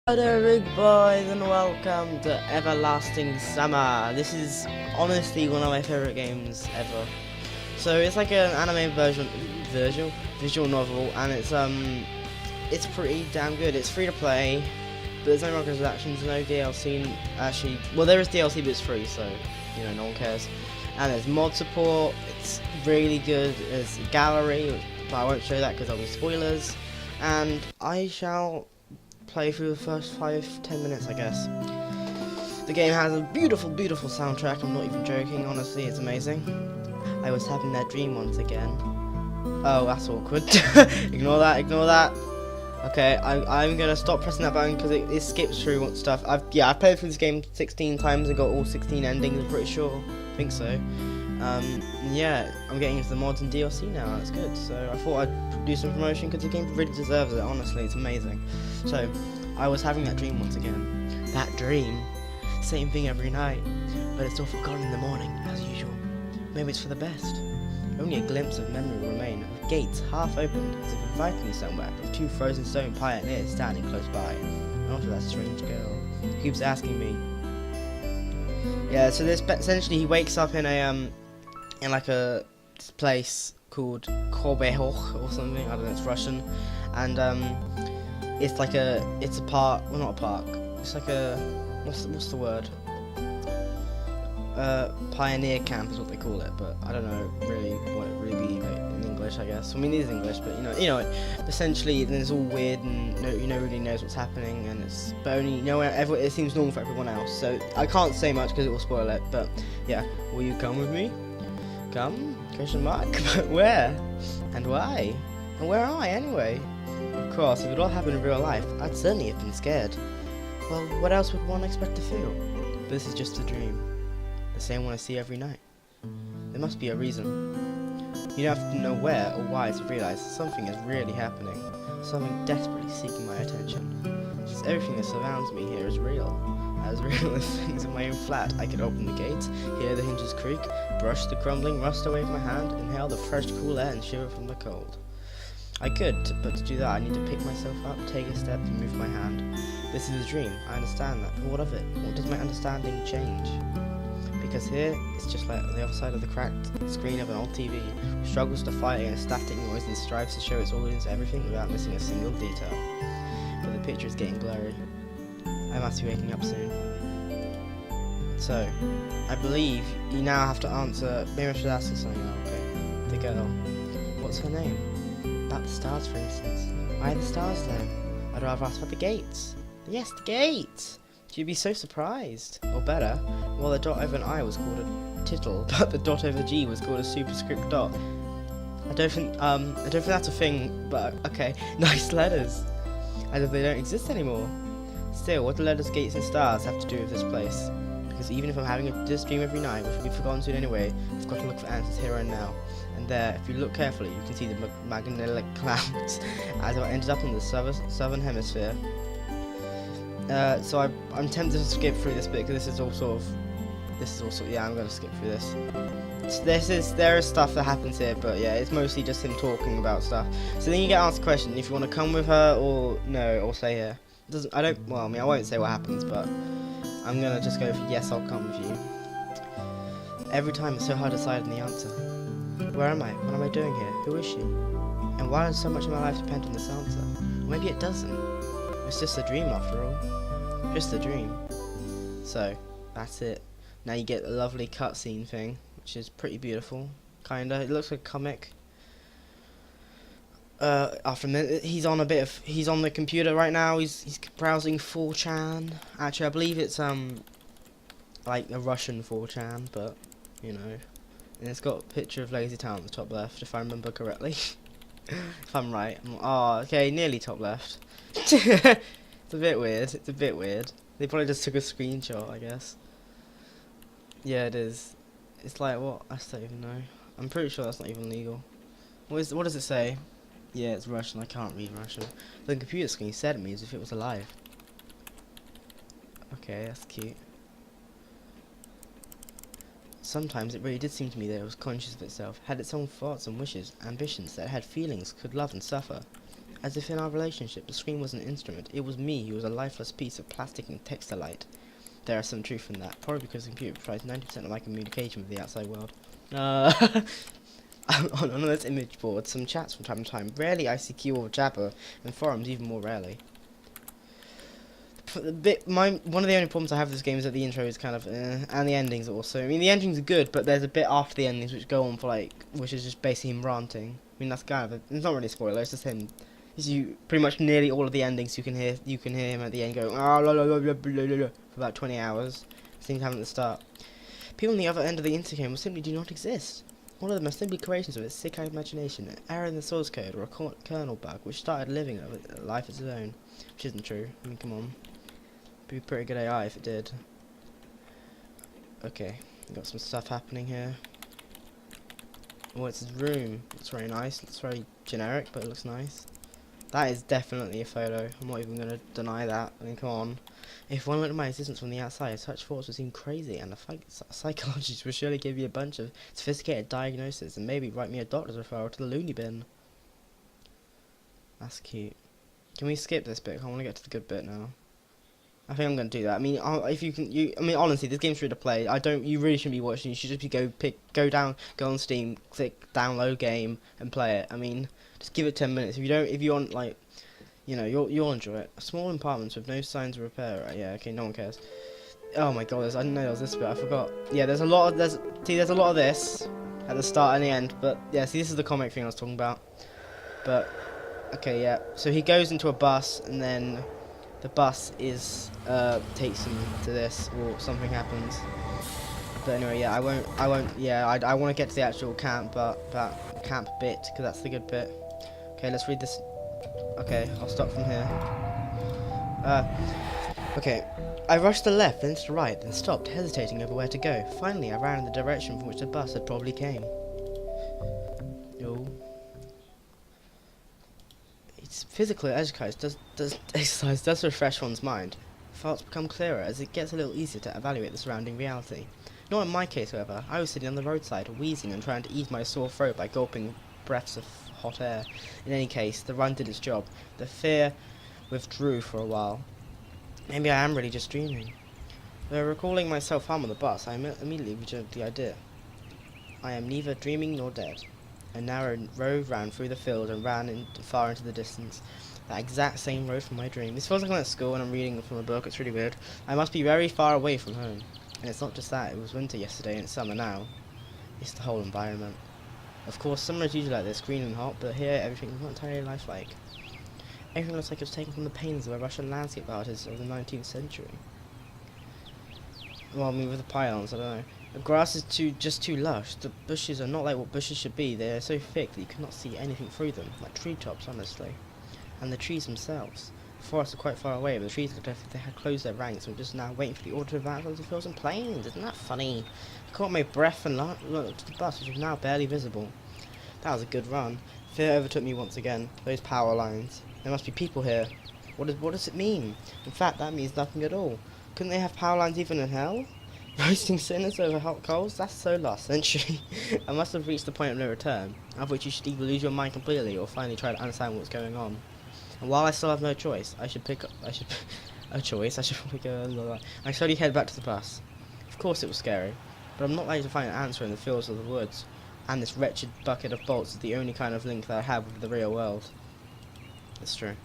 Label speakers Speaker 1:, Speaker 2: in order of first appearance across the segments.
Speaker 1: Hello there, big boys, and welcome to Everlasting Summer. This is honestly one of my favorite games ever. So it's like an anime visual novel, and it's pretty damn good. It's free to play, but there's no microtransactions, no DLC. Actually, well, there is DLC, but it's free, so you know no one cares. And there's mod support. It's really good. There's a gallery, but I won't show that because there'll be spoilers. And I shall play through the first 5-10 minutes, I guess. The game has a beautiful soundtrack. I'm not even joking, honestly, it's amazing. I was having that dream once again. Oh, that's awkward. Ignore that. Okay, I'm gonna stop pressing that button because it skips through stuff. I've played through this game 16 times and got all 16 endings, I'm pretty sure. I think so. Yeah, I'm getting into the mods and DLC now, that's good. So I thought I'd do some promotion because the game really deserves it, honestly, it's amazing. So, I was having that dream once again. That dream, same thing every night, but it's all forgotten in the morning, as usual. Maybe it's for the best. Only a glimpse of memory will remain, with gates half opened, as if inviting me somewhere, with two frozen stone pioneers standing close by. And also that strange girl, who keeps asking me. Yeah, so this, essentially he wakes up in in like a place called Korbehoch or something, I don't know, it's Russian, and it's a park, well not a park, it's like a, what's the word, pioneer camp is what they call it, but I don't know really what it really be in English, I guess. I mean, it is English, but you know, essentially then it's all weird and no really knows what's happening, and it's, but only, it seems normal for everyone else, so I can't say much because it will spoil it, but yeah, will you come with me? Come? Question mark? But where? And why? And where am I anyway? Of course, if it all happened in real life, I'd certainly have been scared. Well, what else would one expect to feel? But this is just a dream. The same one I see every night. There must be a reason. You don't have to know where or why to realize something is really happening. Something desperately seeking my attention. Just everything that surrounds me here is real. As real as things in my own flat. I could open the gates, hear the hinges creak, brush the crumbling rust away from my hand, inhale the fresh cool air and shiver from the cold. I could, but to do that I need to pick myself up, take a step and move my hand. This is a dream, I understand that, but what of it? What does my understanding change? Because here, it's just like the other side of the cracked screen of an old TV, which struggles to fight against static noise and strives to show its audience everything without missing a single detail. But the picture is getting blurry. I must be waking up soon. So, I believe you now have to answer. Maybe I should ask you something now. Okay. The girl. What's her name? About the stars, for instance. Why the stars then? I'd rather ask about the gates. Yes, the gates! You'd be so surprised. Or better, well, the dot over an I was called a tittle, but the dot over G was called a superscript dot. I don't think that's a thing, but okay. Nice letters. As if they don't exist anymore. Still, what do letters, gates and stars have to do with this place? Because even if I'm having this dream every night, which will be forgotten soon anyway, I've got to look for answers here and now. And there, if you look carefully, you can see the magnetic clouds as I ended up in the southern hemisphere. So I'm tempted to skip through this bit because this is also, yeah, I'm going to skip through this. There is stuff that happens here, but yeah, it's mostly just him talking about stuff. So then you get asked a question if you want to come with her or no, or stay here. I won't say what happens, but I'm gonna just go for yes, I'll come with you. Every time it's so hard to decide on the answer. Where am I? What am I doing here? Who is she? And why does so much of my life depend on this answer? Or maybe it doesn't. It's just a dream after all. Just a dream. So, that's it. Now you get a lovely cutscene thing, which is pretty beautiful. Kinda. It looks like a comic. After a minute, he's on the computer right now. He's browsing 4chan. Actually, I believe it's like a Russian 4chan, but you know, and it's got a picture of Lazy Town at the top left, if I remember correctly. If I'm right. Oh, okay, nearly top left. It's a bit weird. It's a bit weird. They probably just took a screenshot, I guess. Yeah, it is. It's like what? I don't even know. I'm pretty sure that's not even legal. What does it say? Yeah, it's Russian. I can't read Russian. The computer screen said at me as if it was alive. Okay, that's cute. Sometimes it really did seem to me that it was conscious of itself, had its own thoughts and wishes, ambitions, that it had feelings, could love and suffer. As if in our relationship, the screen was an instrument. It was me who was a lifeless piece of plastic and textilite. There is some truth in that, probably because the computer provides 90% of my communication with the outside world. On this image board, some chats from time to time, rarely ICQ or Jabber, and forums even more rarely. One of the only problems I have with this game is that the intro is kind of, and the endings also. I mean, the endings are good, but there's a bit after the endings which go on for which is just basically him ranting. I mean, that's kind of, it's not really a spoiler. It's just him. Pretty much nearly all of the endings you can hear him at the end going for about 20 hours. Things happen at the start. People on the other end of the intercom will simply do not exist. One of them are simply creations of its sick imagination, an error in the source code or a kernel bug which started living a life of its own, which isn't true. I mean, come on. Be pretty good AI if it did. Okay, we got some stuff happening here. Oh, it's his room. Looks very nice. Looks very generic, but it looks nice. That is definitely a photo. I'm not even going to deny that. I mean, come on. If one looked at my existence from the outside, such thoughts would seem crazy, and the psychologists would surely give you a bunch of sophisticated diagnoses and maybe write me a doctor's referral to the loony bin. That's cute. Can we skip this bit? I want to get to the good bit now. I think I'm going to do that. I mean, if you can, I mean, honestly, this game's free to play. You really shouldn't be watching. You should just go on Steam, click download game, and play it. I mean, just give it 10 minutes. If you want, like, you know, you'll enjoy it. Small apartments with no signs of repair. Right? Yeah, okay, no one cares. Oh my god, I didn't know there was this bit. I forgot. Yeah, there's a lot of there's a lot of this at the start and the end. But yeah, see, this is the comic thing I was talking about. But okay, yeah. So he goes into a bus, and then the bus takes him to this, or something happens. But anyway, yeah, I won't. Yeah, I want to get to the actual camp, camp bit, because that's the good bit. Okay, let's read this. Okay, I'll stop from here. Okay. I rushed to the left, then to the right, then stopped, hesitating over where to go. Finally, I ran in the direction from which the bus had probably came. Yo. It's physical exercise does refresh one's mind. Thoughts become clearer as it gets a little easier to evaluate the surrounding reality. Not in my case, however. I was sitting on the roadside, wheezing and trying to ease my sore throat by gulping breaths of hot air. In any case, the run did its job. The fear withdrew for a while. Maybe I am really just dreaming. Though recalling my self-harm on the bus, I immediately rejected the idea. I am neither dreaming nor dead. A narrow road ran through the field and ran far into the distance. That exact same road from my dream. This feels like I'm at school and I'm reading from a book. It's really weird. I must be very far away from home. And it's not just that. It was winter yesterday and it's summer now. It's the whole environment. Of course, summer is usually like this, green and hot, but here everything is not entirely lifelike. Everything looks like it was taken from the paintings of a Russian landscape artist of the 19th century. Well, I mean, with the pylons, I don't know. The grass is just too lush. The bushes are not like what bushes should be. They are so thick that you cannot see anything through them, like treetops, honestly. And the trees themselves. The forests are quite far away, but the trees looked as if they had closed their ranks and were just now waiting for the order to advance onto the fields and plains. Isn't that funny? I caught my breath and looked to the bus, which was now barely visible. That was a good run. Fear overtook me once again. Those power lines. There must be people here. What does it mean? In fact, that means nothing at all. Couldn't they have power lines even in hell? Roasting sinners over hot coals? That's so last century. I must have reached the point of no return, of which you should either lose your mind completely or finally try to understand what's going on. And while I still have no choice, I should probably go. I slowly head back to the bus. Of course it was scary, but I'm not likely to find an answer in the fields or the woods, and this wretched bucket of bolts is the only kind of link that I have with the real world. That's true.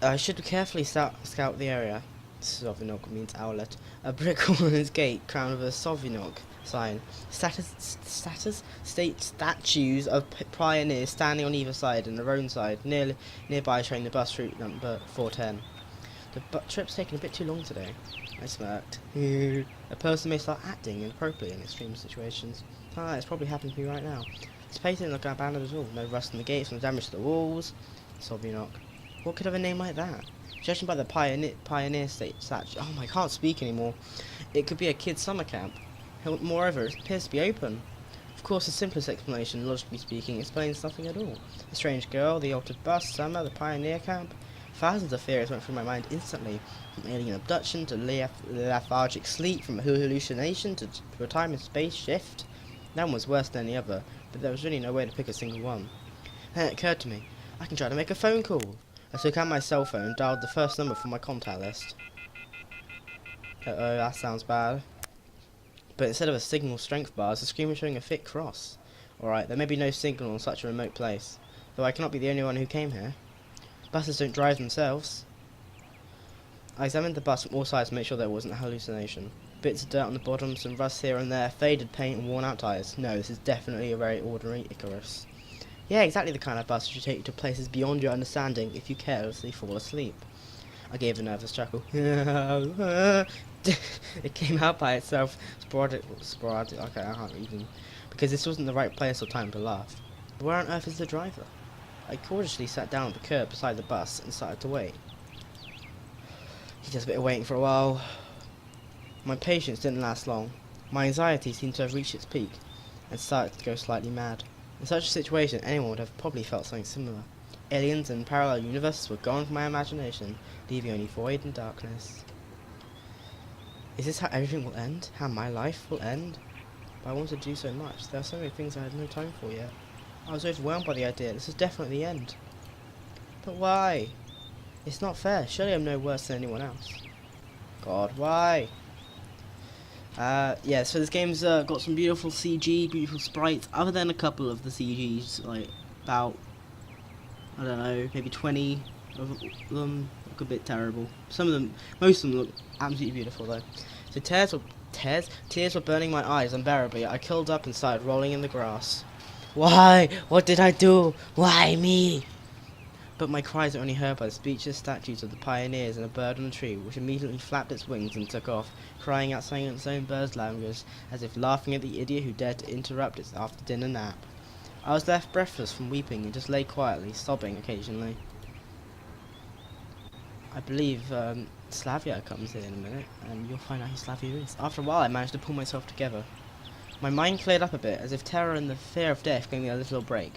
Speaker 1: I should carefully scout the area. Sovinok means owlet. A brick wall on its gate, crowned with a Sovinok sign. Statues of pioneers standing on either side and the roadside, nearby showing the bus route number 410. The trip's taking a bit too long today. I smirked. A person may start acting inappropriately in extreme situations. Ah, it's probably happening to me right now. This place didn't look abandoned at all. No rust in the gates, no damage to the walls. Sovinok. What could have a name like that? Judging by the pioneer statue. Oh my, I can't speak anymore. It could be a kid's summer camp. Moreover, it appears to be open. Of course, the simplest explanation, logically speaking, explains nothing at all. The strange girl, the altered bus, summer, the pioneer camp. Thousands of theories went through my mind instantly. From alien abduction to lethargic sleep, from hallucination to a time and space shift. None was worse than the other, but there was really no way to pick a single one. Then it occurred to me, I can try to make a phone call. I took out my cell phone and dialed the first number from my contact list. Uh-oh, that sounds bad. But instead of a signal strength bar, the screen was showing a thick cross. Alright, there may be no signal in such a remote place, though I cannot be the only one who came here. Buses don't drive themselves. I examined the bus from all sides to make sure there wasn't a hallucination. Bits of dirt on the bottom, some rust here and there, faded paint and worn out tyres. No, this is definitely a very ordinary Icarus. Yeah, exactly the kind of bus that should take you to places beyond your understanding if you carelessly fall asleep. I gave a nervous chuckle. It came out by itself, sporadic, okay, I can't even, because this wasn't the right place or time to laugh. But where on earth is the driver? I cautiously sat down at the curb beside the bus and started to wait. He does a bit of waiting for a while. My patience didn't last long. My anxiety seemed to have reached its peak and started to go slightly mad. In such a situation, anyone would have probably felt something similar. Aliens and parallel universes were gone from my imagination, leaving only void and darkness. Is this how everything will end? How my life will end? But I wanted to do so much. There are so many things I had no time for yet. I was overwhelmed by the idea. This is definitely the end. But why? It's not fair. Surely I'm no worse than anyone else. God, why? Yeah, so this game's got some beautiful CG, beautiful sprites, other than a couple of the CGs, like, about, I don't know, maybe 20 of them look a bit terrible. Some of them, most of them look absolutely beautiful, though. So tears were burning my eyes unbearably. I curled up and started rolling in the grass. Why? What did I do? Why me? But my cries were only heard by the speechless statues of the pioneers and a bird on a tree, which immediately flapped its wings and took off, crying out something in its own bird's language, as if laughing at the idiot who dared to interrupt its after-dinner nap. I was left breathless from weeping and just lay quietly, sobbing occasionally. I believe Slavia comes in a minute, and you'll find out who Slavia is. After a while, I managed to pull myself together. My mind cleared up a bit, as if terror and the fear of death gave me a little break.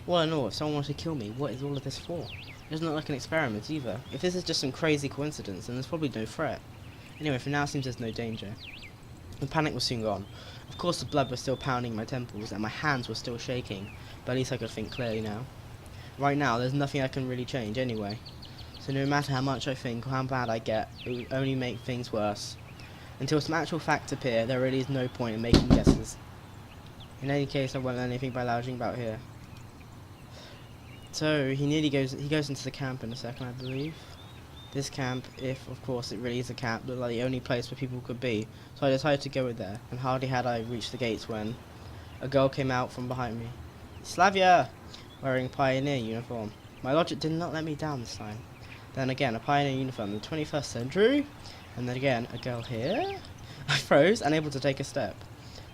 Speaker 1: All in all, if someone wanted to kill me, what is all of this for? It doesn't look like an experiment either. If this is just some crazy coincidence, then there's probably no threat. Anyway, for now it seems there's no danger. The panic was soon gone. Of course the blood was still pounding my temples, and my hands were still shaking, but at least I could think clearly now. Right now, there's nothing I can really change anyway. So no matter how much I think or how bad I get, it would only make things worse. Until some actual facts appear, there really is no point in making guesses. In any case, I won't learn anything by lounging about here. So he goes into the camp in a second, I believe. This camp, if of course it really is a camp, looked like the only place where people could be. So I decided to go there, and hardly had I reached the gates when a girl came out from behind me. Slavia! Wearing a pioneer uniform. My logic did not let me down this time. Then again, a pioneer uniform in the 21st century, and then again, a girl here? I froze, unable to take a step.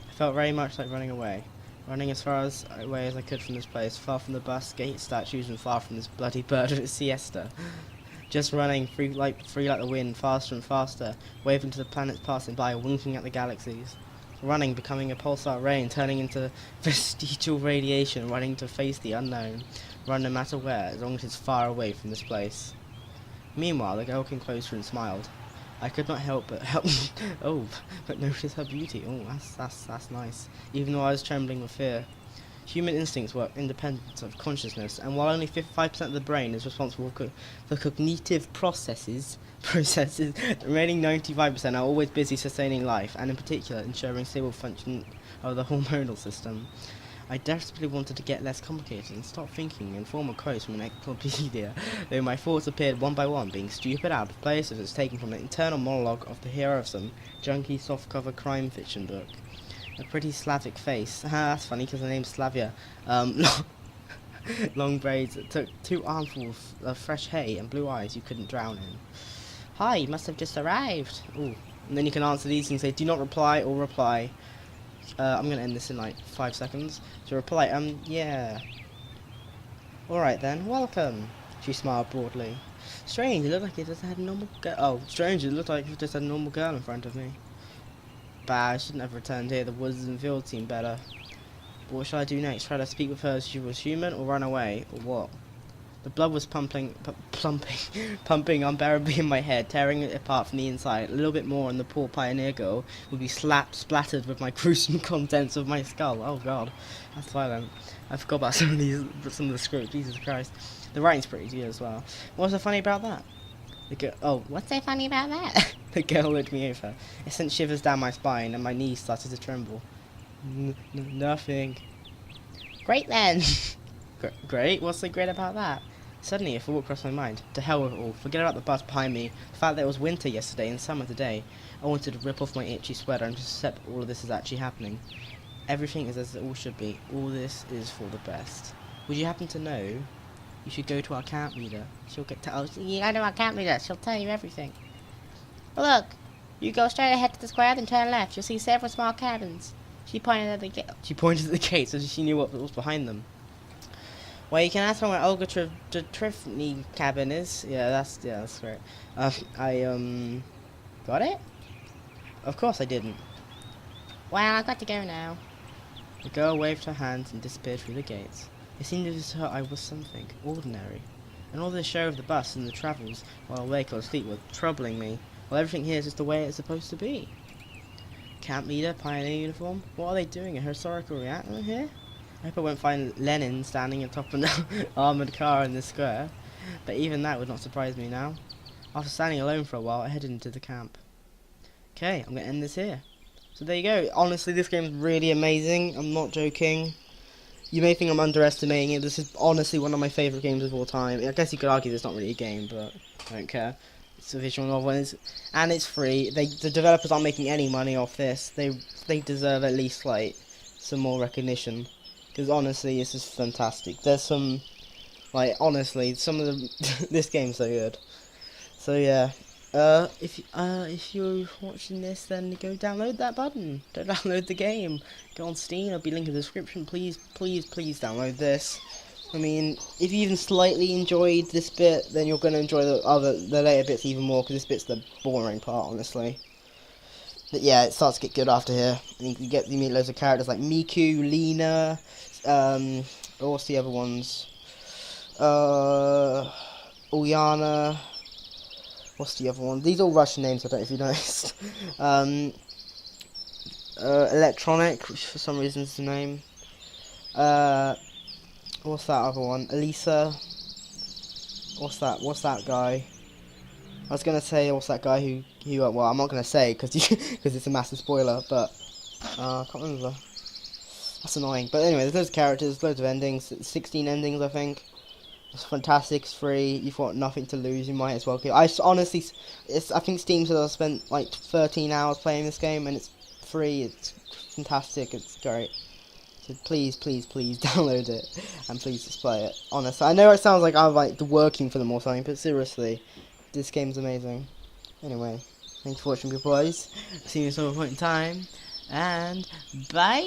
Speaker 1: I felt very much like running away. Running as far away as I could from this place, far from the bus, gate, statues, and far from this bloody bird of its siesta. Just running, free like the wind, faster and faster, waving to the planets passing by, winking at the galaxies. Running, becoming a pulsar rain, turning into vestigial radiation, running to face the unknown. Run no matter where, as long as it's far away from this place. Meanwhile, the girl came closer and smiled. I could not help but but notice her beauty. Oh, that's nice. Even though I was trembling with fear. Human instincts work independent of consciousness, and while only 5% of the brain is responsible for cognitive processes, the remaining 95% are always busy sustaining life, and in particular ensuring stable function of the hormonal system. I desperately wanted to get less complicated and stop thinking and form a quote from an encyclopedia, though my thoughts appeared one by one, being stupid, out of place, as it's taken from the internal monologue of the hero of some junky softcover crime fiction book. A pretty Slavic face. That's funny because the name's Slavia. Long braids that took 2 armfuls of fresh hay and blue eyes you couldn't drown in. Hi, you must have just arrived. Ooh. And then you can answer these and say, do not reply or reply. I'm going to end this in like 5 seconds. To reply, yeah. Alright then, welcome. She smiled broadly. Strange, it looked like you just had a normal girl. Oh, strange, it looked like you just had a normal girl in front of me. Bah, I shouldn't have returned here. The woods and fields seem better. But what shall I do next? Try to speak with her as she was human, or run away, or what? The blood was pumping unbearably in my head, tearing it apart from the inside. A little bit more and the poor pioneer girl would be splattered with my gruesome contents of my skull. Oh god, that's violent. I forgot about some of the script. Jesus Christ. The writing's pretty good as well. What's so funny about that? What's so funny about that? The girl looked me over. It sent shivers down my spine and my knees started to tremble. Nothing. Great then. Great? What's so great about that? Suddenly a thought crossed my mind. To hell with it all. Forget about the bus behind me. The fact that it was winter yesterday and summer today. I wanted to rip off my itchy sweater and just accept all of this is actually happening. Everything is as it all should be. All this is for the best. Would you happen to know? You should go to our camp leader. She'll get to you go to our camp leader. She'll tell you everything. Look, you go straight ahead to the square, then turn left. You'll see several small cabins. She pointed at the gate. She pointed at the gate so she knew what was behind them. Well, you can ask for where Olga Trifny cabin is. Yeah, that's great. Got it? Of course I didn't. Well, I've got to go now. The girl waved her hands and disappeared through the gates. It seemed as though I was something ordinary, and all the show of the bus and the travels while awake or asleep were troubling me. Well, everything here is just the way it's supposed to be. Camp leader, pioneer uniform. What are they doing? A historical reenactment here? I hope I won't find Lenin standing atop an armoured car in the square, but even that would not surprise me now. After standing alone for a while, I headed into the camp. Okay, I'm going to end this here. So there you go. Honestly, this game is really amazing. I'm not joking. You may think I'm underestimating it. This is honestly one of my favourite games of all time. I guess you could argue it's not really a game, but I don't care. It's a visual novel, and it's free. The developers aren't making any money off this. They deserve at least like some more recognition. Because honestly, this is fantastic. There's some, like, honestly, some of the this game's so good. So yeah, if you're watching this, then go download that button. Go download the game. Go on Steam. I'll be linked in the description. Please download this. I mean, if you even slightly enjoyed this bit, then you're going to enjoy the later bits even more. Because this bit's the boring part, honestly. But yeah, it starts to get good after here. And you meet loads of characters like Miku, Lena, what's the other ones? Ulyana. What's the other one? These are all Russian names, I don't know if you noticed. Electronic, which for some reason is the name. What's that other one? Elisa. What's that guy? I was gonna say, what's that guy who well, I'm not gonna say because it's a massive spoiler, but I can't remember. That's annoying. But anyway, there's loads of characters, loads of endings, 16 endings, I think. It's fantastic. It's free. You've got nothing to lose. You might as well. I honestly, I think Steam says I spent like 13 hours playing this game, and it's free. It's fantastic. It's great. So please download it and please just play it. Honestly, I know it sounds like I'm like working for them or something, but seriously, this game's amazing. Anyway, thanks for watching, people. See you at some point in time, and bye.